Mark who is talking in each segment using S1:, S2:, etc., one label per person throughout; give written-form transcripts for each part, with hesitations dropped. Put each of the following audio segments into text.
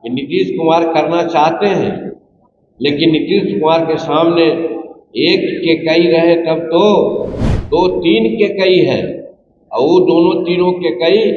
S1: कि नीतीश कुमार करना चाहते हैं, लेकिन नीतीश कुमार के सामने एक के कई रहे तब तो दो तीन के कई है, और वो दोनों तीनों के कई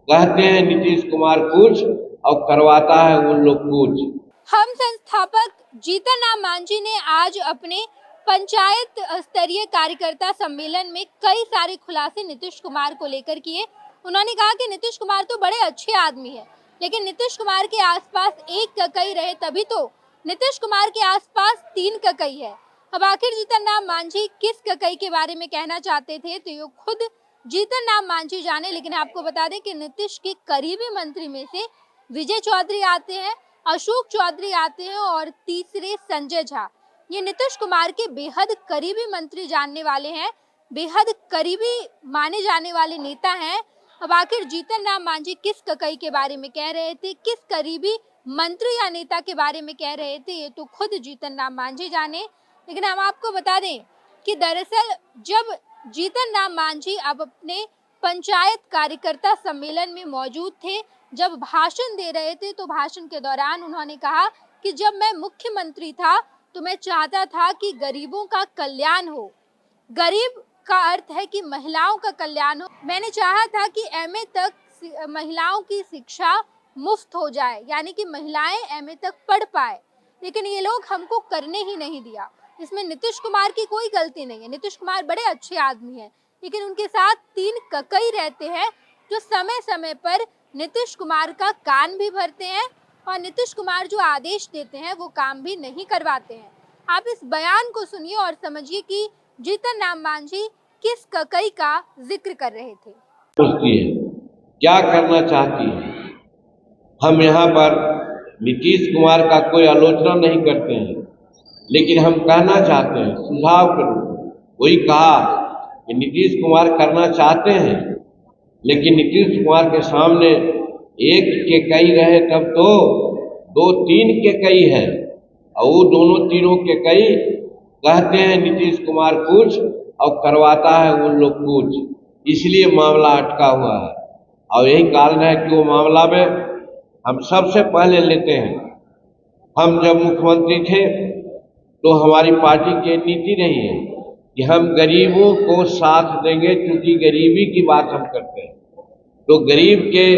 S1: कहते हैं नीतीश कुमार कुछ और करवाता है उन लोग कुछ।
S2: हम संस्थापक जीतन राम मांझी ने आज अपने पंचायत स्तरीय कार्यकर्ता सम्मेलन में कई सारे खुलासे नीतीश कुमार को लेकर किए। उन्होंने कहा कि नीतीश कुमार तो बड़े अच्छे आदमी है, लेकिन नीतीश कुमार के आसपास एक ककई रहे तभी तो नीतीश कुमार के आसपास तीन ककई है। अब आखिर जीतन राम मांझी किस ककई के बारे में कहना चाहते थे तो ये खुद जीतन राम मांझी जाने। लेकिन आपको बता दें कि नीतीश के करीबी मंत्री में से विजय चौधरी आते हैं, अशोक चौधरी आते हैं और तीसरे संजय झा। ये नीतीश कुमार के बेहद करीबी मंत्री जानने वाले हैं, बेहद करीबी माने जाने वाले नेता हैं। अब आखिर जीतन राम मांझी किस ककई के बारे में कह रहे थे, किस करीबी मंत्री या नेता के बारे में कह रहे थे, ये तो खुद जीतन राम मांझी जाने। लेकिन हम आपको बता दें कि दरअसल जब जीतन राम मांझी अब अपने पंचायत कार्यकर्ता सम्मेलन में मौजूद थे, जब भाषण दे रहे थे, तो भाषण के दौरान उन्होंने कहा कि जब मैं मुख्यमंत्री था तो मैं चाहता था कि गरीबों का कल्याण हो। गरीब का अर्थ है कि महिलाओं का कल्याण हो। मैंने चाहा था कि एमए तक महिलाओं की शिक्षा मुफ्त हो जाए, यानी कि महिलाएं एमए तक पढ़ पाए, लेकिन ये लोग हमको करने ही नहीं दिया। इसमें नीतीश कुमार की कोई गलती नहीं है, नीतीश कुमार बड़े अच्छे आदमी हैं, लेकिन उनके साथ तीन ककई रहते हैं जो समय समय पर नीतीश कुमार का कान भी भरते हैं और नीतीश कुमार जो आदेश देते हैं वो काम भी नहीं करवाते हैं। आप इस बयान को सुनिए और समझिए कि जीतन राम मांझी किस ककई का जिक्र कर रहे थे।
S1: सोचती है, क्या करना चाहती है। हम यहाँ पर नीतीश कुमार का कोई आलोचना नहीं करते हैं, लेकिन हम कहना चाहते हैं सुझाव के रूप में। वही कहा कि नीतीश कुमार करना चाहते हैं, लेकिन नीतीश कुमार के सामने एक के कई रहे तब तो दो तीन के कई है, और वो दोनों तीनों के कई कहते हैं नीतीश कुमार कुछ और करवाता है उन लोग कुछ, इसलिए मामला अटका हुआ है। और यही कारण है कि वो मामला में हम सबसे पहले लेते हैं। हम जब मुख्यमंत्री थे तो हमारी पार्टी की नीति रही है कि हम गरीबों को साथ देंगे, क्योंकि गरीबी की बात हम करते हैं। तो गरीब के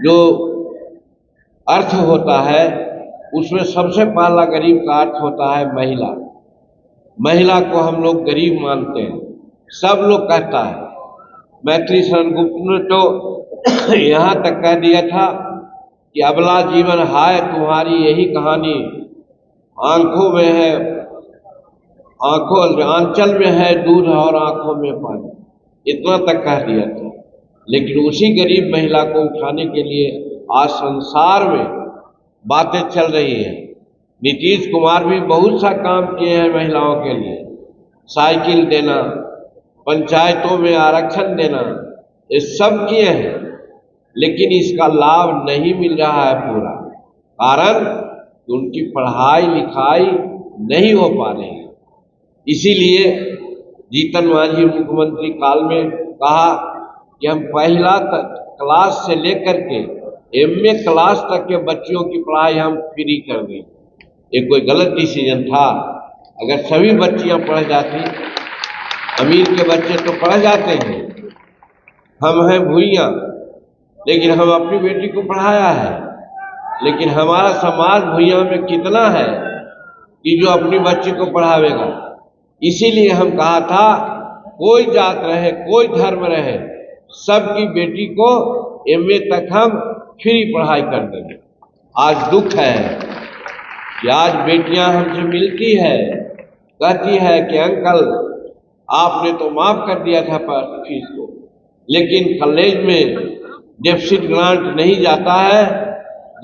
S1: जो अर्थ होता है उसमें सबसे पहला गरीब का अर्थ होता है महिला। महिला को हम लोग गरीब मानते हैं, सब लोग कहता है। मैथिली शरण गुप्त ने तो यहाँ तक कह दिया था कि अबला जीवन हाय तुम्हारी यही कहानी, आंखों में है आंचल में है दूध और आंखों में पानी, इतना तक कह दिया था। लेकिन उसी गरीब महिला को उठाने के लिए आज संसार में बातें चल रही है। नीतीश कुमार भी बहुत सा काम किए हैं महिलाओं के लिए, साइकिल देना, पंचायतों में आरक्षण देना, ये सब किए हैं, लेकिन इसका लाभ नहीं मिल रहा है पूरा। कारण उनकी पढ़ाई लिखाई नहीं हो पा रही है। इसीलिए जीतन मांझी मुख्यमंत्री काल में कहा कि हम पहला क्लास से लेकर के एमए क्लास तक के बच्चियों की पढ़ाई हम फ्री कर दें। ये कोई गलत डिसीजन था? अगर सभी बच्चियां पढ़ जाती, अमीर के बच्चे तो पढ़ जाते हैं, हम हैं भूइयां, लेकिन हम अपनी बेटी को पढ़ाया है। लेकिन हमारा समाज भूइयां में कितना है कि जो अपनी बच्ची को पढ़ावेगा। इसीलिए हम कहा था कोई जात रहे, कोई धर्म रहे, सबकी बेटी को एमए तक हम फ्री पढ़ाई कर देंगे। आज दुख है कि आज बेटियां हमसे मिलती है, कहती है कि अंकल आपने तो माफ कर दिया था फीस को, लेकिन कॉलेज में डेफिसिट ग्रांट नहीं जाता है,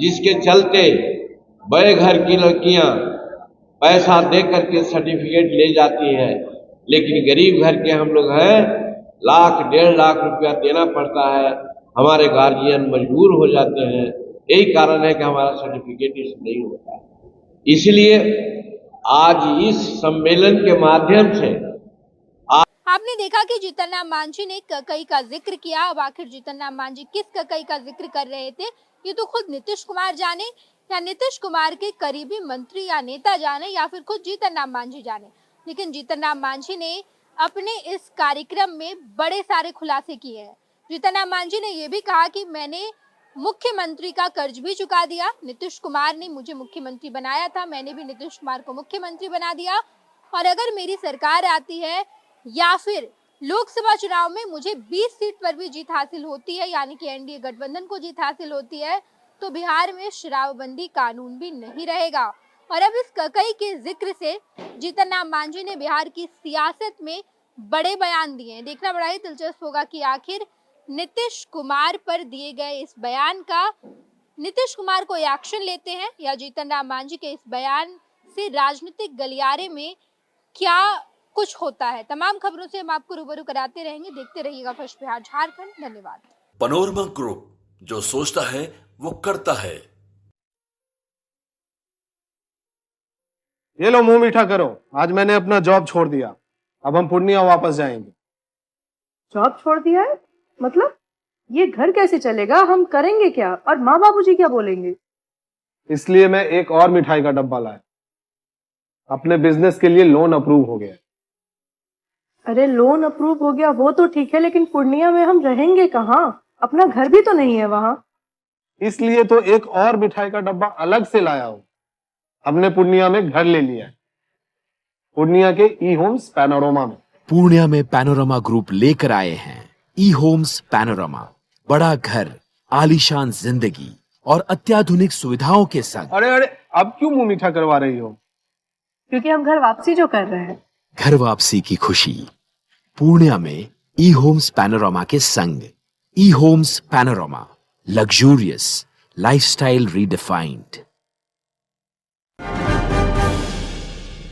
S1: जिसके चलते बड़े घर की लड़कियां पैसा दे करके सर्टिफिकेट ले जाती है, लेकिन गरीब घर के हम लोग हैं, लाख 1.5 लाख रुपया देना पड़ता है, हमारे गार्जियन मजबूर हो जाते हैं। यही कारण है कि हमारा सर्टिफिकेट इशू नहीं होता है। इसलिए आज इस सम्मेलन के माध्यम से
S2: आपने देखा कि जीतन राम मांझी ने ककई का जिक्र किया। अब आखिर जीतन राम मांझी किस ककई का जिक्र कर रहे थे ये तो खुद नीतीश कुमार जाने या नीतीश कुमार के करीबी मंत्री या नेता जाने या फिर खुद जीतन राम मांझी जाने। लेकिन जीतन राम मांझी ने अपने इस कार्यक्रम में बड़े सारे खुलासे किए हैं। जीतन राम मांझी ने यह भी कहा कि मैंने मुख्यमंत्री का कर्ज भी चुका दिया, नीतीश कुमार ने मुझे मुख्यमंत्री बनाया था, मैंने भी नीतीश कुमार को मुख्यमंत्री बना दिया, और अगर मेरी सरकार आती है या फिर लोकसभा चुनाव में मुझे 20 सीट पर भी जीत हासिल होती है, यानी कि एनडीए गठबंधन को जीत हासिल होती है, तो बिहार में शराबबंदी कानून भी नहीं रहेगा। और अब इस ककई के जिक्र से जीतन राम मांझी ने बिहार की सियासत में बड़े बयान दिए हैं। देखना बड़ा ही दिलचस्प होगा कि आखिर नीतीश कुमार पर दिए गए इस बयान का नीतीश कुमार को एक्शन लेते हैं या जीतन राम मांझी के इस बयान से राजनीतिक गलियारे में क्या कुछ होता है। तमाम खबरों से हम आपको रूबरू कराते रहेंगे। देखते रहिएगा फर्स्ट बिहार झारखंड। धन्यवाद।
S3: पैनोरमा ग्रुप, जो सोचता है वो करता है।
S4: ये लो मुंह मीठा करो, आज मैंने अपना जॉब छोड़ दिया, अब हम पूर्णिया वापस जाएंगे।
S5: जॉब छोड़ दिया है? मतलब ये घर कैसे चलेगा, हम करेंगे क्या, और माँ बाबूजी क्या बोलेंगे?
S4: इसलिए मैं एक और मिठाई का डब्बा लाया। अपने बिजनेस के लिए लोन अप्रूव हो गया।
S5: अरे लोन अप्रूव हो गया वो तो ठीक है, लेकिन पूर्णिया में हम रहेंगे कहाँ? अपना घर भी तो नहीं है वहाँ।
S4: इसलिए तो एक और मिठाई का डब्बा अलग से लाया हूँ। हमने पूर्णिया में घर ले लिया है, पूर्णिया के ई होम्स पैनोरमा में।
S6: पूर्णिया में पैनोरमा ग्रुप लेकर आए हैं ई होम्स पैनोरमा। बड़ा घर, आलीशान जिंदगी और अत्याधुनिक सुविधाओं के संग।
S4: अरे अब क्यों मुंह मीठा करवा रही हो?
S5: क्योंकि हम घर वापसी जो कर रहे हैं।
S6: घर वापसी की खुशी पूर्णिया में ई होम्स पैनोरमा के संग। ई homes panorama, luxurious lifestyle redefined.